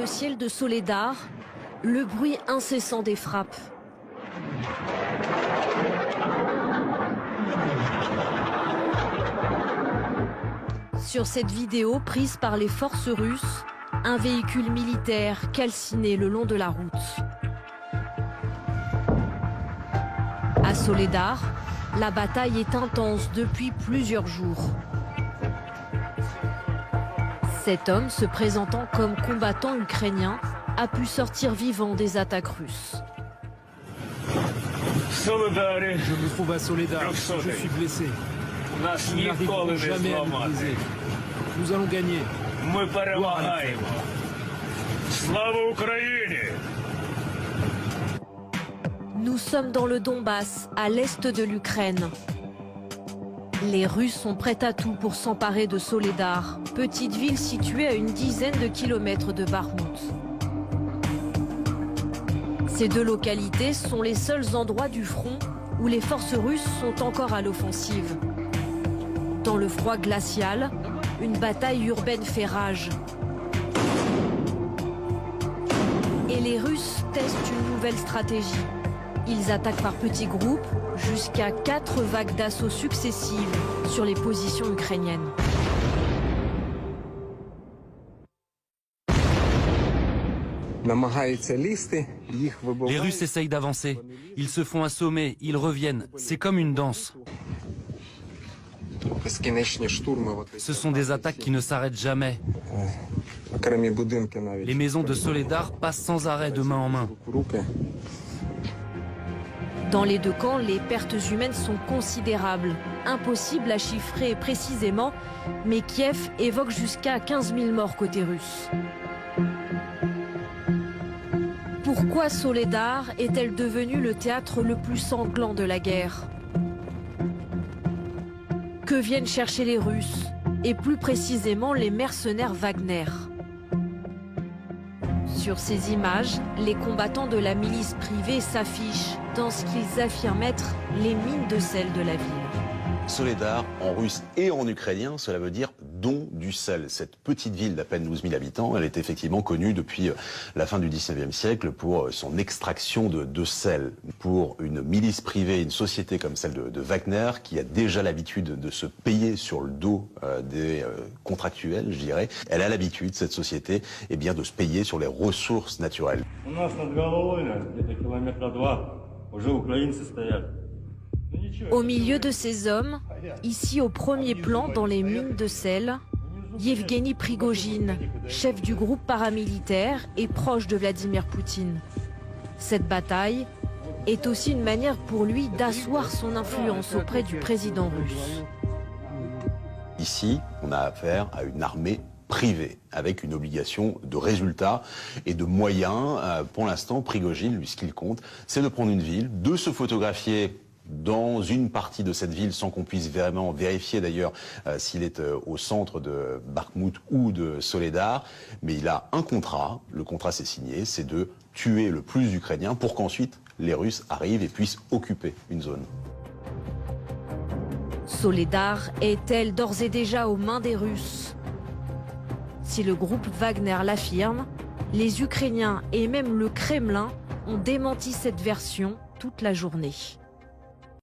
le ciel de Soledar, le bruit incessant des frappes. Sur cette vidéo prise par les forces russes, un véhicule militaire calciné le long de la route. À Soledar, la bataille est intense depuis plusieurs jours. Cet homme, se présentant comme combattant ukrainien, a pu sortir vivant des attaques russes. Je me trouve à Soledar, je suis blessé. Nous n'arriverons jamais à nous briser. Nous allons gagner. Gloire à la Ukraine. Nous sommes dans le Donbass, à l'est de l'Ukraine. Les Russes sont prêts à tout pour s'emparer de Soledar, petite ville située à une dizaine de kilomètres de Bakhmout. Ces deux localités sont les seuls endroits du front où les forces russes sont encore à l'offensive. Dans le froid glacial, une bataille urbaine fait rage. Et les Russes testent une nouvelle stratégie. Ils attaquent par petits groupes, jusqu'à 4 vagues d'assaut successives sur les positions ukrainiennes. Les Russes essayent d'avancer. Ils se font assommer, ils reviennent. C'est comme une danse. Ce sont des attaques qui ne s'arrêtent jamais. Les maisons de Soledar passent sans arrêt de main en main. Dans les deux camps, les pertes humaines sont considérables. Impossible à chiffrer précisément, mais Kiev évoque jusqu'à 15 000 morts côté russe. Pourquoi Soledar est-elle devenue le théâtre le plus sanglant de la guerre? Que viennent chercher les Russes, et plus précisément les mercenaires Wagner? Sur ces images, les combattants de la milice privée s'affichent dans ce qu'ils affirment être les mines de sel de la ville. Soledar, en russe et en ukrainien, cela veut dire don du sel. Cette petite ville d'à peine 12 000 habitants, elle est effectivement connue depuis la fin du 19e siècle pour son extraction de sel. Pour une milice privée, une société comme celle de Wagner, qui a déjà l'habitude de se payer sur le dos des contractuels, je dirais, elle a l'habitude, cette société, eh bien, de se payer sur les ressources naturelles. Au milieu de ces hommes, ici au premier plan dans les mines de sel, Yevgeny Prigojine, chef du groupe paramilitaire et proche de Vladimir Poutine. Cette bataille est aussi une manière pour lui d'asseoir son influence auprès du président russe. Ici, on a affaire à une armée privée, avec une obligation de résultats et de moyens. Pour l'instant, Prigojine, lui, ce qu'il compte, c'est de prendre une ville, de se photographier dans une partie de cette ville sans qu'on puisse vraiment vérifier d'ailleurs s'il est au centre de Bakhmout ou de Soledar. Mais il a un contrat, le contrat c'est signé, c'est de tuer le plus d'Ukrainiens pour qu'ensuite les Russes arrivent et puissent occuper une zone. Soledar est-elle d'ores et déjà aux mains des Russes? Si le groupe Wagner l'affirme, les Ukrainiens et même le Kremlin ont démenti cette version toute la journée.